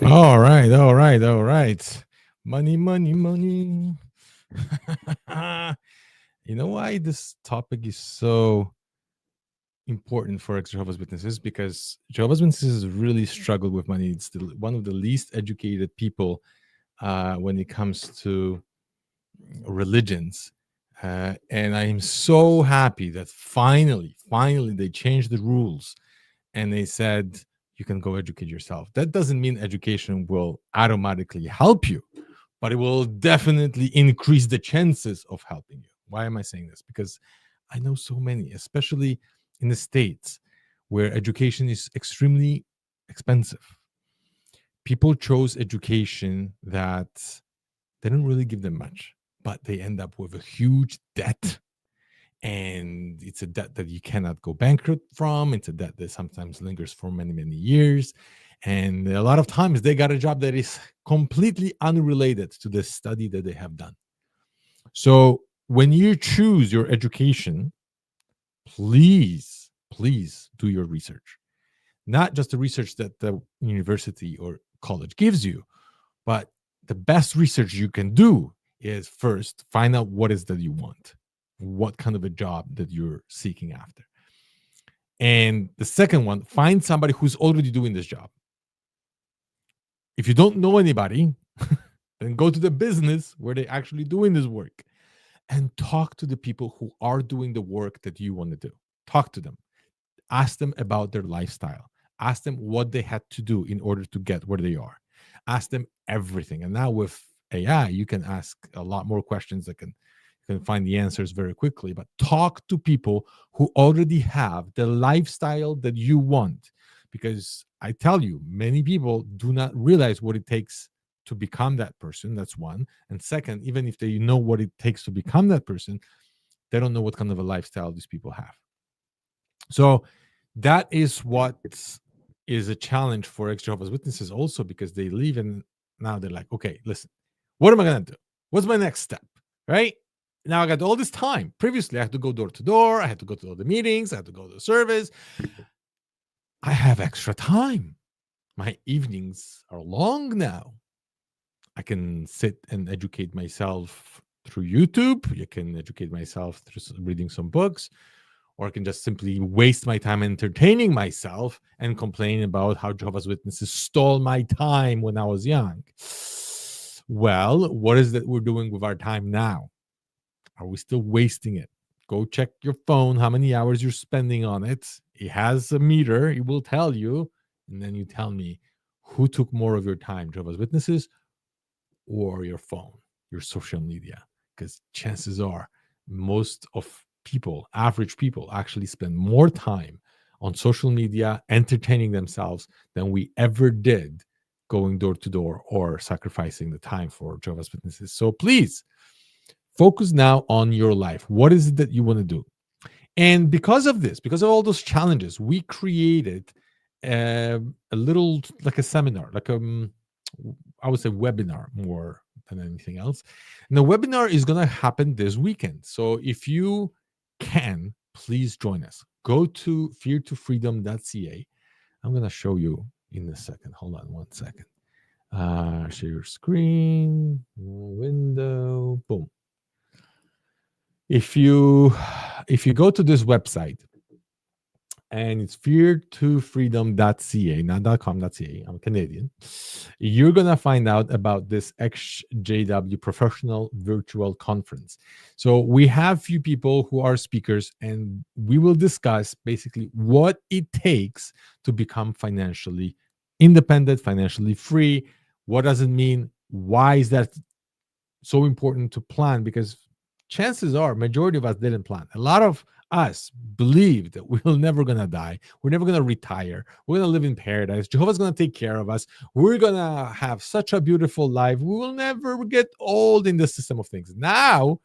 All right, all right, all right. Money, money, money. You know why this topic is so important for ex-Jehovah's Witnesses? Because Jehovah's Witnesses really struggle with money. It's one of the least educated people when it comes to religions. And I am so happy that finally, they changed the rules and they said you can go educate yourself. That doesn't mean education will automatically help you, but it will definitely increase the chances of helping you. Why am I saying this? Because I know so many, especially in the States, where education is extremely expensive. People chose education that didn't really give them much, but they end up with a huge debt. And it's a debt that you cannot go bankrupt from. It's a debt that sometimes lingers for many, many years. And a lot of times they got a job that is completely unrelated to the study that they have done. So when you choose your education, please do your research. Not just the research that the university or college gives you, but the best research you can do is first find out what is that you want, what kind of a job that you're seeking after. And the second one, find somebody who's already doing this job. If you don't know anybody, then go to the business where they're actually doing this work and talk to the people who are doing the work that you want to do. Talk to them. Ask them about their lifestyle. Ask them what they had to do in order to get where they are. Ask them everything. And now with AI, you can ask a lot more questions that you can find the answers very quickly. But talk to people who already have the lifestyle that you want. Because I tell you, many people do not realize what it takes to become that person. That's one. And second, even if they know what it takes to become that person, they don't know what kind of a lifestyle these people have. So that is what is a challenge for ex-Jehovah's Witnesses also, because they leave and now they're like, okay, listen, what am I going to do? What's my next step? Right? Now I got all this time. Previously, I had to go door to door. I had to go to all the meetings. I had to go to the service. I have extra time. My evenings are long now. I can sit and educate myself through YouTube. I can educate myself through reading some books, or I can just simply waste my time entertaining myself and complain about how Jehovah's Witnesses stole my time when I was young. Well, what is that we're doing with our time now? Are we still wasting it? Go check your phone, how many hours you're spending on it. It has a meter, it will tell you. And then you tell me who took more of your time, Jehovah's Witnesses or your phone, your social media. Because chances are most of people, average people, actually spend more time on social media entertaining themselves than we ever did going door to door or sacrificing the time for Jehovah's Witnesses. So please focus now on your life. What is it that you want to do? And because of this, because of all those challenges, we created a little, like a seminar, like I would say webinar more than anything else. And the webinar is going to happen this weekend. So if you can, please join us. Go to feartofreedom.ca. I'm going to show you in a second. Hold on one second. Share your screen, window, boom. If you go to this website, and it's feartofreedom.ca, not .com.ca. I'm Canadian. You're going to find out about this ExJW Professional Virtual Conference. So we have few people who are speakers, and we will discuss basically what it takes to become financially independent, financially free. What does it mean? Why is that so important to plan? Because chances are majority of us didn't plan. A lot of us believe that we're never going to die. We're never going to retire. We're going to live in paradise. Jehovah's going to take care of us. We're going to have such a beautiful life. We will never get old in the system of things. Now,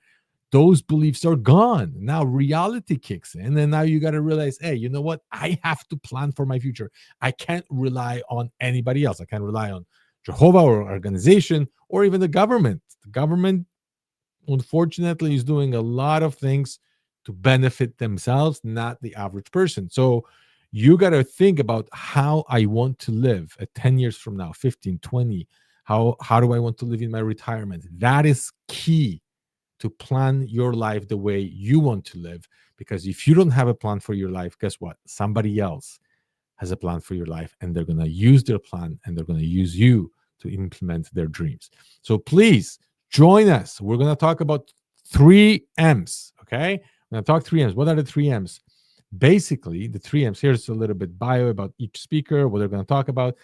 those beliefs are gone. Now reality kicks in. And now you got to realize, hey, you know what? I have to plan for my future. I can't rely on anybody else. I can't rely on Jehovah or organization or even the government. The government, unfortunately, is doing a lot of things to benefit themselves, not the average person. So You got to think about how I want to live at 10 years from now, 15, 20. How do I want to live in my retirement? That is key to plan your life the way you want to live. Because if you don't have a plan for your life, guess what? Somebody else has a plan for your life, and they're going to use their plan and they're going to use you to implement their dreams. So please join us. We're going to talk about 3M's. Okay. We're going to talk 3M's. What are the 3M's? Basically, the 3M's. Here's a little bit bio about each speaker, what they're going to talk about.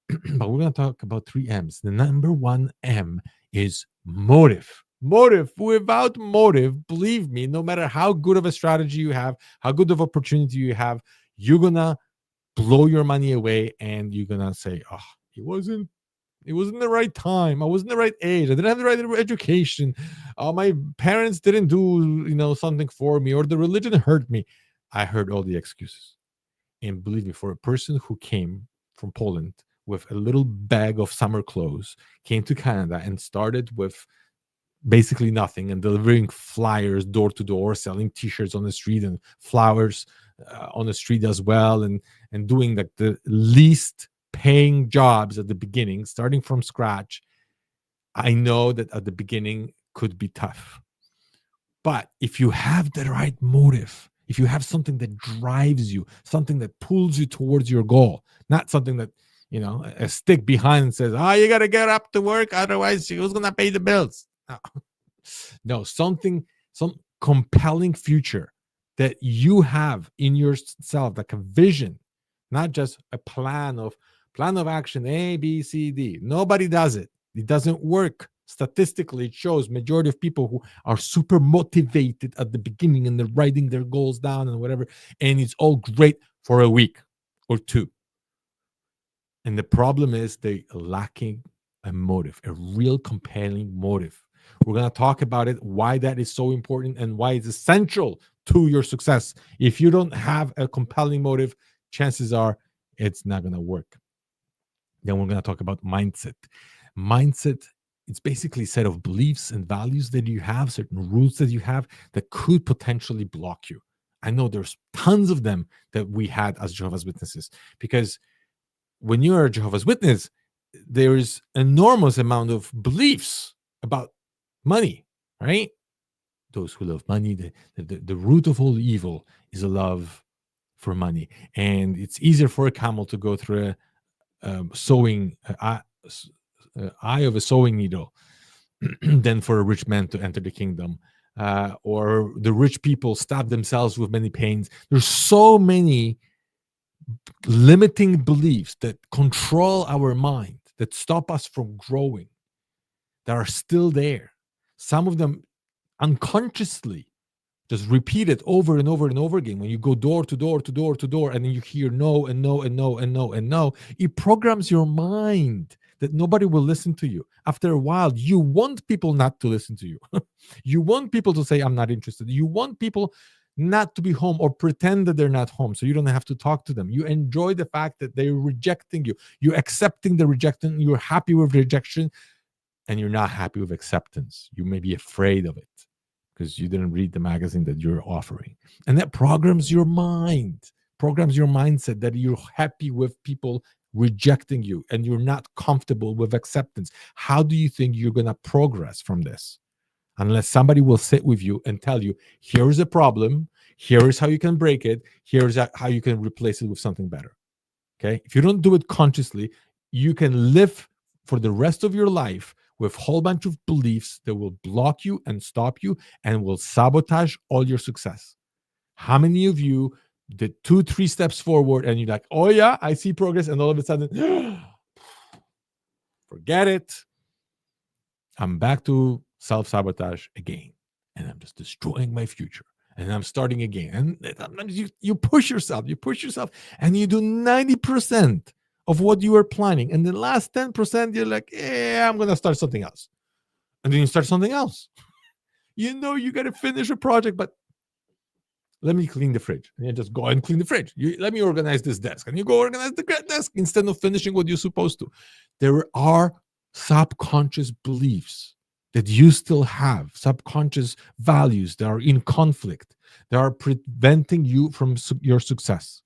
But we're going to talk about 3M's. The number 1M is motive. Motive. Without motive, believe me, no matter how good of a strategy you have, how good of opportunity you have, you're going to blow your money away, and you're going to say, oh, it wasn't the right time. I wasn't the right age. I didn't have the right education. My parents didn't do, something for me, or the religion hurt me. I heard all the excuses. And believe me, for a person who came from Poland with a little bag of summer clothes, came to Canada and started with basically nothing and delivering flyers door to door, selling t-shirts on the street and flowers on the street as well, and doing like the least paying jobs at the beginning, starting from scratch. I know that at the beginning could be tough. But if you have the right motive, if you have something that drives you, something that pulls you towards your goal, not something that, a stick behind and says, oh, you got to get up to work, otherwise who's going to pay the bills? No, some compelling future that you have in yourself, like a vision, not just a plan of action, A, B, C, D. Nobody does it. It doesn't work. Statistically, it shows majority of people who are super motivated at the beginning and they're writing their goals down and whatever, and it's all great for a week or two. And the problem is they lacking a motive, a real compelling motive. We're going to talk about it, why that is so important and why it's essential to your success. If you don't have a compelling motive, chances are it's not going to work. Then we're going to talk about mindset. Mindset, it's basically a set of beliefs and values that you have, certain rules that you have that could potentially block you. I know there's tons of them that we had as Jehovah's Witnesses, because when you're a Jehovah's Witness, there is enormous amount of beliefs about money, right? Those who love money, the root of all evil is a love for money. And it's easier for a camel to go through a eye of a sewing needle than for a rich man to enter the kingdom. Or the rich people stab themselves with many pains. There's so many limiting beliefs that control our mind, that stop us from growing, that are still there. Some of them unconsciously just repeat it over and over and over again. When you go door to door to door to door, and then you hear no and no and no and no and no, it programs your mind that nobody will listen to you. After a while, you want people not to listen to you. You want people to say, I'm not interested. You want people not to be home or pretend that they're not home, so you don't have to talk to them. You enjoy the fact that they're rejecting you. You're accepting the rejection. You're happy with rejection, and you're not happy with acceptance. You may be afraid of it because you didn't read the magazine that you're offering. And that programs your mind, programs your mindset that you're happy with people rejecting you and you're not comfortable with acceptance. How do you think you're going to progress from this? Unless somebody will sit with you and tell you, here's a problem, here is how you can break it, here's how you can replace it with something better. Okay? If you don't do it consciously, you can live for the rest of your life with a whole bunch of beliefs that will block you and stop you and will sabotage all your success. How many of you did 2-3 steps forward and you're like, oh yeah, I see progress, and all of a sudden, forget it. I'm back to self-sabotage again, and I'm just destroying my future, and I'm starting again. And you push yourself, and you do 90% of what you were planning, and the last 10% you're like, I'm gonna start something else, and then you start something else. You got to finish a project, but let me clean the fridge, and you just go and clean the fridge. Let me organize this desk, and you go organize the desk instead of finishing what you're supposed to. There are subconscious beliefs that you still have, subconscious values that are in conflict, that are preventing you from your success.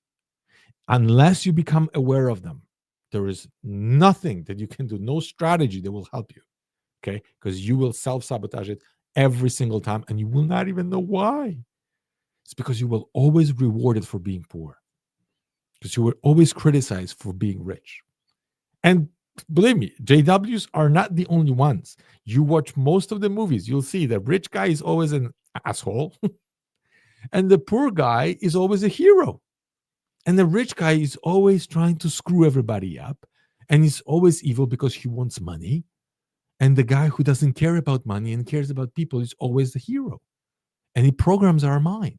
Unless you become aware of them, there is nothing that you can do, no strategy that will help you. Okay. Because you will self sabotage it every single time and you will not even know why. It's because you will always reward it for being poor, because you were always criticized for being rich. And believe me, JWs are not the only ones. You watch most of the movies, you'll see the rich guy is always an asshole, and the poor guy is always a hero. And the rich guy is always trying to screw everybody up, and he's always evil because he wants money. And the guy who doesn't care about money and cares about people is always the hero. And he programs our mind.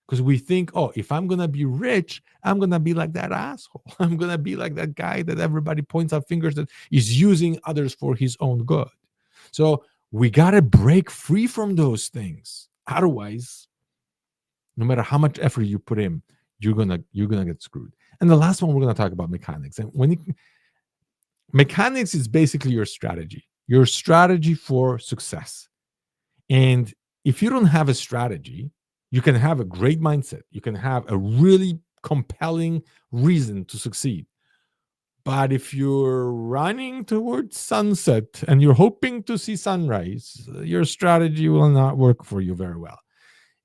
Because we think, oh, if I'm going to be rich, I'm going to be like that asshole. I'm going to be like that guy that everybody points out fingers that is using others for his own good. So we got to break free from those things. Otherwise, no matter how much effort you put in, you're gonna get screwed. And the last one, we're going to talk about mechanics. And mechanics is basically your strategy for success. And if you don't have a strategy, you can have a great mindset. You can have a really compelling reason to succeed. But if you're running towards sunset and you're hoping to see sunrise, your strategy will not work for you very well.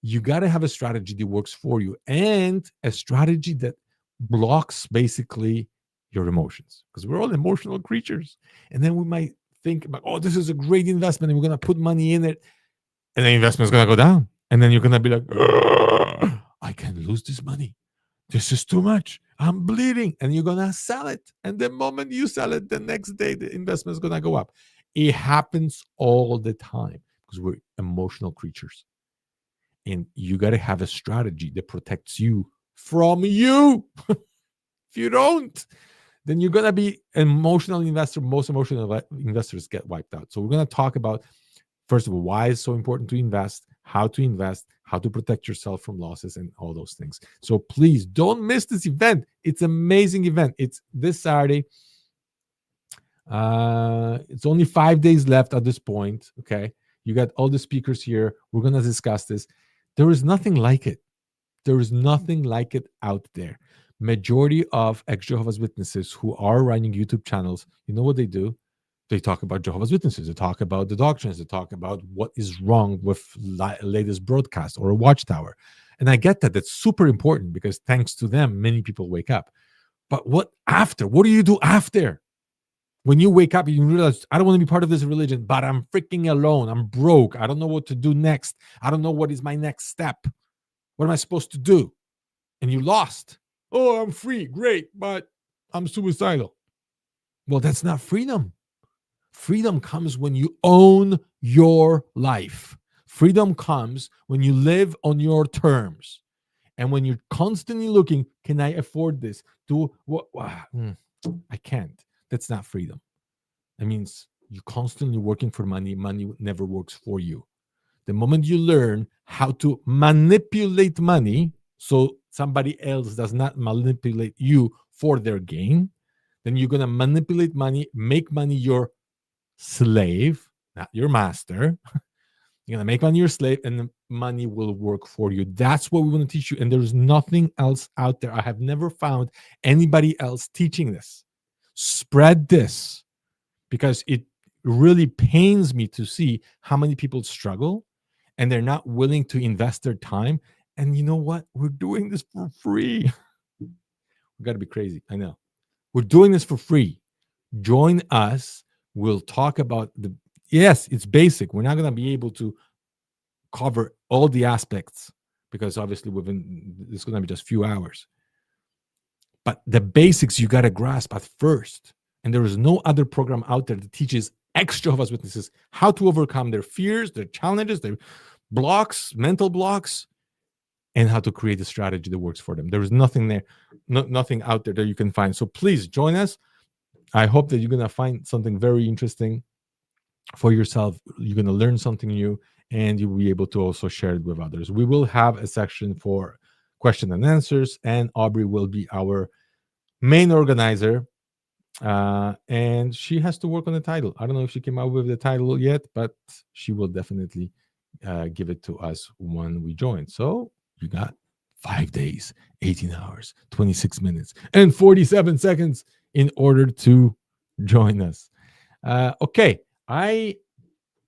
You got to have a strategy that works for you and a strategy that blocks basically your emotions, because we're all emotional creatures. And then we might think about, oh, this is a great investment and we're going to put money in it. And the investment is going to go down. And then you're going to be like, I can't lose this money. This is too much. I'm bleeding. And you're going to sell it. And the moment you sell it, the next day, the investment is going to go up. It happens all the time because we're emotional creatures. And you got to have a strategy that protects you from you. If you don't, then you're going to be an emotional investor. Most emotional investors get wiped out. So we're going to talk about, first of all, why it's so important to invest, how to protect yourself from losses, and all those things. So please don't miss this event. It's an amazing event. It's this Saturday. It's only 5 days left at this point. Okay. You got all the speakers here. We're going to discuss this. There is nothing like it. There is nothing like it out there. Majority of ex-Jehovah's Witnesses who are running YouTube channels, you know what they do? They talk about Jehovah's Witnesses. They talk about the doctrines. They talk about what is wrong with latest broadcast or a watchtower. And I get that. That's super important because thanks to them, many people wake up. But what after? What do you do after? When you wake up, you realize, I don't want to be part of this religion, but I'm freaking alone. I'm broke. I don't know what to do next. I don't know what is my next step. What am I supposed to do? And you lost. Oh, I'm free. Great. But I'm suicidal. Well, that's not freedom. Freedom comes when you own your life. Freedom comes when you live on your terms. And when you're constantly looking, can I afford this? I can't. That's not freedom. It means you're constantly working for money. Money never works for you. The moment you learn how to manipulate money so somebody else does not manipulate you for their gain, then you're going to manipulate money, make money your slave, not your master. You're going to make money your slave, and the money will work for you. That's what we want to teach you. And there's nothing else out there. I have never found anybody else teaching this. Spread this, because it really pains me to see how many people struggle and they're not willing to invest their time. And you know what? We're doing this for free. We got to be crazy. I know. We're doing this for free. Join us. We'll talk about yes, it's basic. We're not going to be able to cover all the aspects because obviously it's going to be just a few hours. But the basics you got to grasp at first. And there is no other program out there that teaches ex-Jehovah's Witnesses how to overcome their fears, their challenges, their blocks, mental blocks, and how to create a strategy that works for them. There is nothing there, nothing out there that you can find. So please join us. I hope that you're going to find something very interesting for yourself. You're going to learn something new, and you'll be able to also share it with others. We will have a section for question and answers, and Aubrey will be our main organizer. And she has to work on the title. I don't know if she came out with the title yet, but she will definitely give it to us when we join. So you got 5 days, 18 hours, 26 minutes, and 47 seconds in order to join us. Okay, I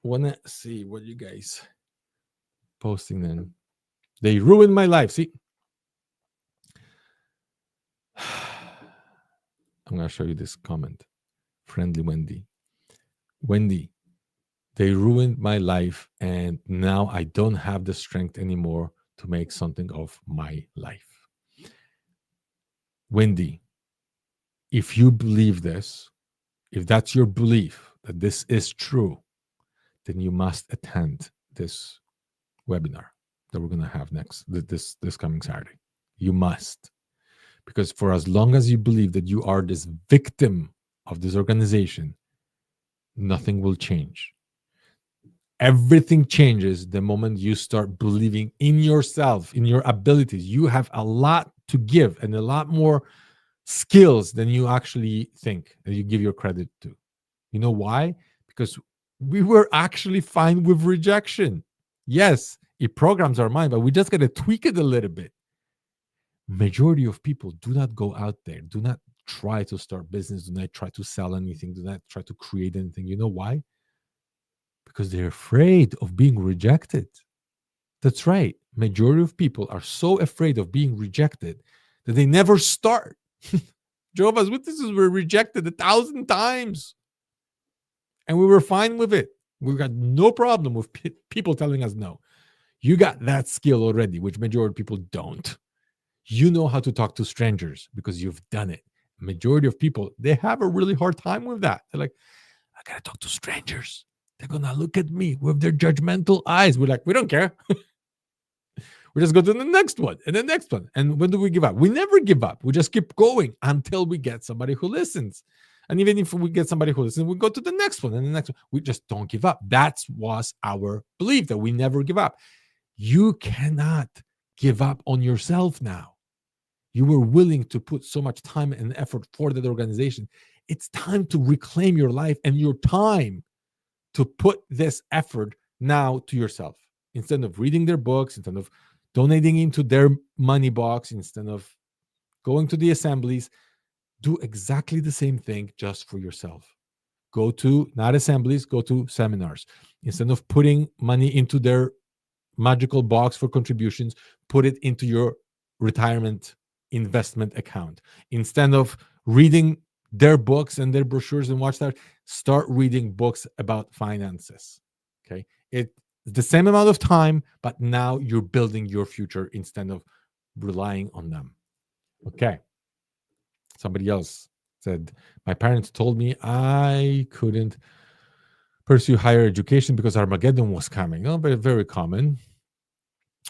want to see what you guys posting then. They ruined my life. See, I'm going to show you this comment. Friendly Wendy. Wendy, they ruined my life, and now I don't have the strength anymore to make something of my life. Wendy, if you believe this, if that's your belief that this is true, then you must attend this webinar that we're going to have this coming Saturday. You must, because for as long as you believe that you are this victim of this organization, nothing will change. Everything changes the moment you start believing in yourself, in your abilities. You have a lot to give and a lot more skills than you actually think that you give your credit to. You know why? Because we were actually fine with rejection. Yes, it programs our mind, but we just got to tweak it a little bit. Majority of people do not go out there, do not try to start business, do not try to sell anything, do not try to create anything. You know why? Because they're afraid of being rejected. That's right. Majority of people are so afraid of being rejected that they never start. Jehovah's Witnesses were rejected 1,000 times. And we were fine with it. We got no problem with people telling us no. You got that skill already, which majority of people don't. You know how to talk to strangers because you've done it. Majority of people, they have a really hard time with that. They're like, I gotta talk to strangers. They're gonna look at me with their judgmental eyes. We're like, we don't care. We just go to the next one and the next one. And when do we give up? We never give up. We just keep going until we get somebody who listens. And even if we get somebody who listens, we go to the next one and the next one. We just don't give up. That was our belief, that we never give up. You cannot give up on yourself now. You were willing to put so much time and effort for that organization. It's time to reclaim your life and your time to put this effort now to yourself. Instead of reading their books, instead of donating into their money box, instead of going to the assemblies, do exactly the same thing just for yourself. Go to, not assemblies, go to seminars. Instead of putting money into their magical box for contributions, put it into your retirement investment account. Instead of reading their books and their brochures and watch that, start reading books about finances. Okay. It's the same amount of time, but now you're building your future instead of relying on them. Okay. Somebody else said, my parents told me I couldn't pursue higher education because Armageddon was coming. Oh, very, very common.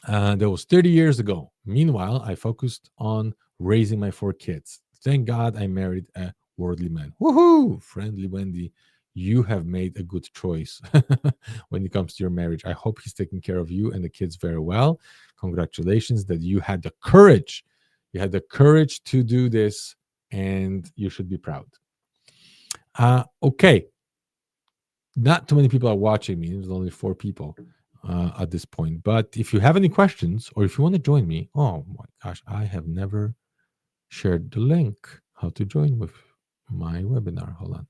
That was 30 years ago. Meanwhile, I focused on raising my 4 kids. Thank God I married a worldly man. Woohoo! Friendly Wendy, you have made a good choice when it comes to your marriage. I hope he's taking care of you and the kids very well. Congratulations that you had the courage. You had the courage to do this, and you should be proud. Okay. Not too many people are watching me. There's only 4 people at this point. But if you have any questions or if you want to join me, oh my gosh, I have never shared the link how to join with my webinar. Hold on.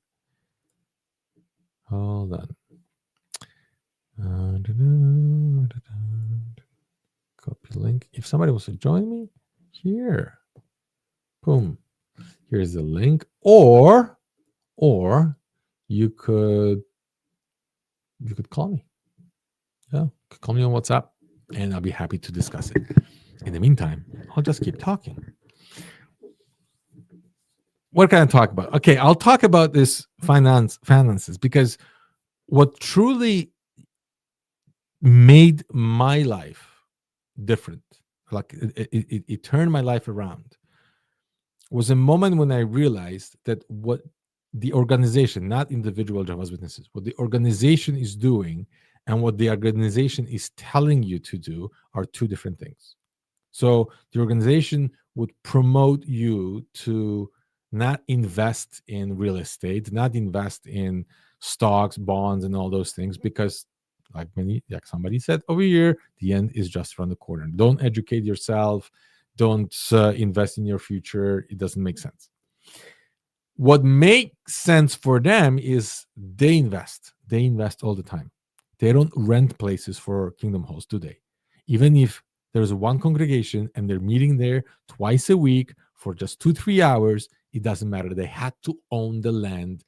Copy link. If somebody wants to join me, here. Boom. Here's the link. Or you could call me. Yeah, call me on WhatsApp and I'll be happy to discuss it. In the meantime, I'll just keep talking. What can I talk about? Okay, I'll talk about this finances, because what truly made my life different, like it turned my life around, was a moment when I realized that what the organization, not individual Jehovah's Witnesses, what the organization is doing and what the organization is telling you to do are 2 different things. So the organization would promote you to not invest in real estate, not invest in stocks, bonds, and all those things, because Like somebody said over here, the end is just around the corner. Don't educate yourself. Don't invest in your future. It doesn't make sense. What makes sense for them is they invest. They invest all the time. They don't rent places for Kingdom Halls, do they? Even if there's one congregation and they're meeting there twice a week for just 2-3 hours, it doesn't matter. They had to own the land,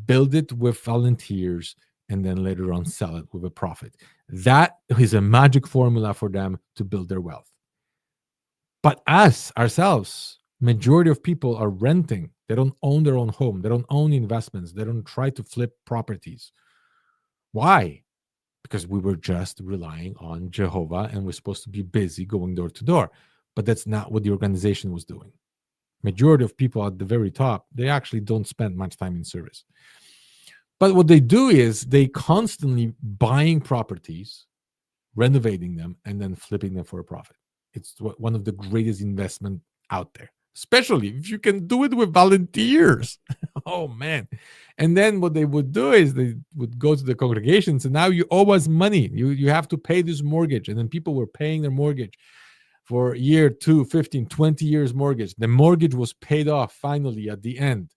build it with volunteers, and then later on sell it with a profit. That is a magic formula for them to build their wealth. But ourselves, majority of people are renting. They don't own their own home. They don't own investments. They don't try to flip properties. Why? Because we were just relying on Jehovah and we're supposed to be busy going door to door. But that's not what the organization was doing. Majority of people at the very top, they actually don't spend much time in service. But what they do is they constantly buying properties, renovating them, and then flipping them for a profit. It's one of the greatest investment out there, especially if you can do it with volunteers. Oh, man. And then what they would do is they would go to the congregations, and now you owe us money. You have to pay this mortgage. And then people were paying their mortgage for a year, 2, 15, 20 years mortgage. The mortgage was paid off finally at the end.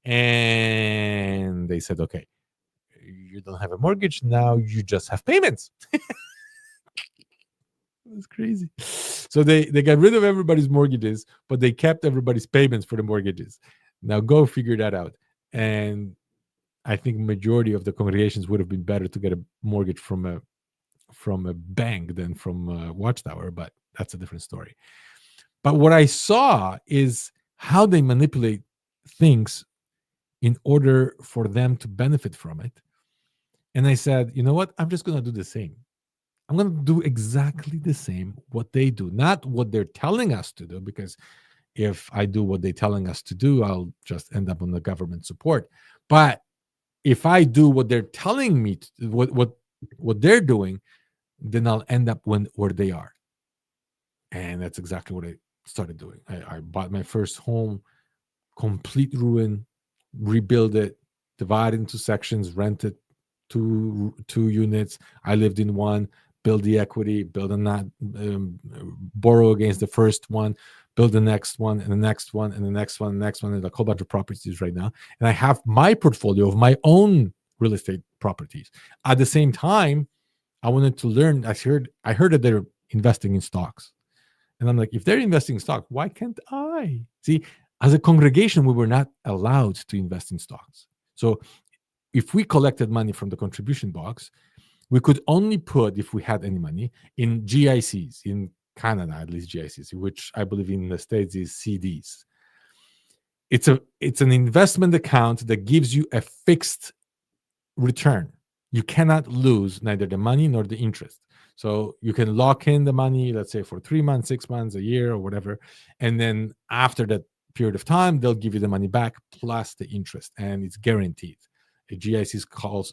And they said, okay, you don't have a mortgage. Now you just have payments. That's crazy. So they got rid of everybody's mortgages, but they kept everybody's payments for the mortgages. Now go figure that out. And I think majority of the congregations would have been better to get a mortgage from a bank than from a Watchtower, but that's a different story. But what I saw is how they manipulate things in order for them to benefit from it. And I said, you know what? I'm just going to do the same. I'm going to do exactly the same what they do, not what they're telling us to do, because if I do what they're telling us to do, I'll just end up on the government support. But if I do what they're telling me, what they're doing, then I'll end up where they are. And that's exactly what I started doing. I bought my first home, complete ruin, rebuild it, divide into sections, rent it, two units. I lived in one. Build the equity, build on that, borrow against the first one, build the next one, and the next one, and the next one, and the next one, and a whole bunch of properties right now. And I have my portfolio of my own real estate properties. At the same time, I wanted to learn. I heard that they're investing in stocks. And I'm like, if they're investing in stocks, why can't I? See, as a congregation, we were not allowed to invest in stocks. So if we collected money from the contribution box, we could only put, if we had any money, in GICs, in Canada, at least GICs, which I believe in the States is CDs. It's an investment account that gives you a fixed return. You cannot lose neither the money nor the interest. So you can lock in the money, let's say for 3 months, 6 months, a year, or whatever. And then after that period of time, they'll give you the money back plus the interest, and it's guaranteed. A GIC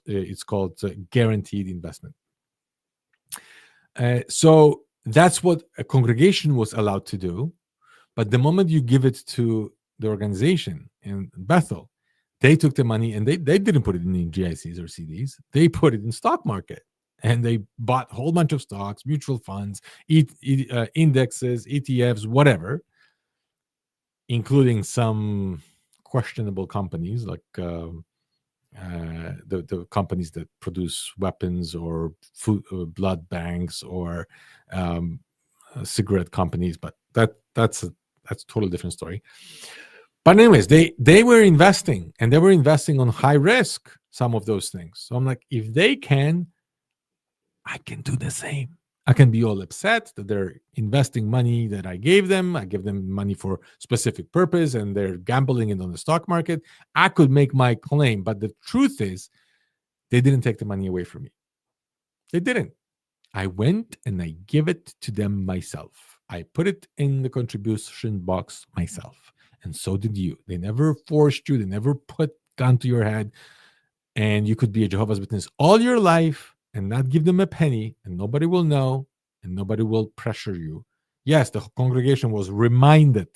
is called guaranteed investment. So that's what a congregation was allowed to do. But the moment you give it to the organization in Bethel, they took the money and they didn't put it in GICs or CDs. They put it in stock market, and they bought a whole bunch of stocks, mutual funds, indexes, ETFs, whatever, including some questionable companies like the companies that produce weapons or food, blood banks, or cigarette companies. But that's a totally different story. But anyways, they were investing, and they were investing on high risk, some of those things. So I'm like, if they can, I can do the same. I can be all upset that they're investing money that I gave them. I give them money for specific purpose, and they're gambling it on the stock market. I could make my claim, but the truth is, they didn't take the money away from me. They didn't. I went and I give it to them myself. I put it in the contribution box myself, and so did you. They never forced you. They never put gun to your head, and you could be a Jehovah's Witness all your life and not give them a penny, and nobody will know, and nobody will pressure you. Yes, the congregation was reminded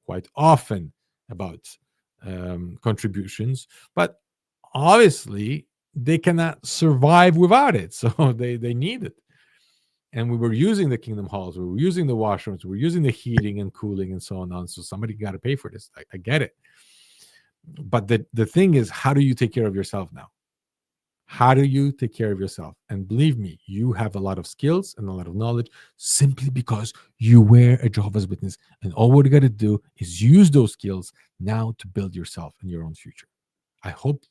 quite often about contributions, but obviously they cannot survive without it. So they need it. And we were using the kingdom halls, we were using the washrooms, we were using the heating and cooling and so on. So somebody got to pay for this. I get it. But the thing is, how do you take care of yourself now? How do you take care of yourself? And believe me, you have a lot of skills and a lot of knowledge simply because you were a Jehovah's Witness. And all we're going to do is use those skills now to build yourself and your own future. I hope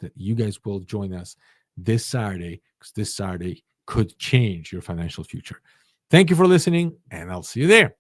that you guys will join us this Saturday, because this Saturday could change your financial future. Thank you for listening, and I'll see you there.